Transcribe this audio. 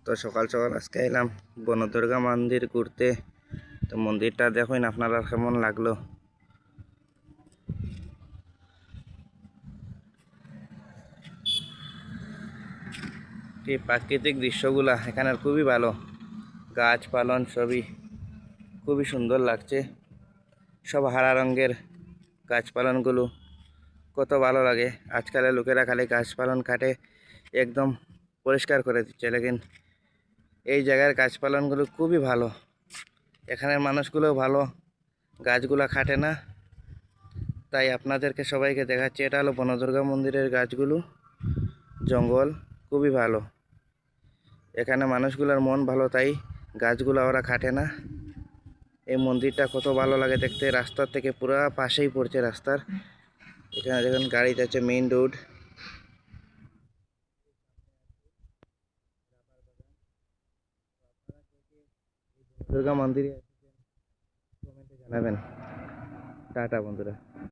তো সকাল সকাল আজকে এলাম বনদুর্গা মন্দির ঘুরতে। তো মন্দিরটা দেখুন আপনারা কেমন লাগলো। এই প্রাকৃতিক দৃশ্যগুলা এখানের খুবই ভালো, গাছ পালন সবই খুবই সুন্দর লাগছে। সব হারা রঙের গাছপালনগুলো কত ভালো লাগে। আজকালের লোকেরা খালি গাছপালন কাটে, একদম পরিষ্কার করে দিচ্ছে, লেকিন এই জায়গার গাছপালনগুলো খুবই ভালো। এখানের মানুষগুলো ভালো, গাছগুলা কাটে না। তাই আপনাদেরকে সবাইকে দেখাচ্ছি, এটা হলো বনদুর্গা মন্দিরের গাছগুলো। জঙ্গল খুবই ভালো, এখানে মানুষগুলোর মন ভালো, তাই গাছগুলো ওরা কাটে না। এই মন্দিরটা কত ভালো লাগে দেখতে, রাস্তার থেকে পুরো পাশেই পড়ছে রাস্তার। এখানে দেখুন গাড়ি যাচ্ছে, মেইন রোড। দুর্গা মন্দিরে কমেন্টে জানাবেন। টাটা বন্ধুরা।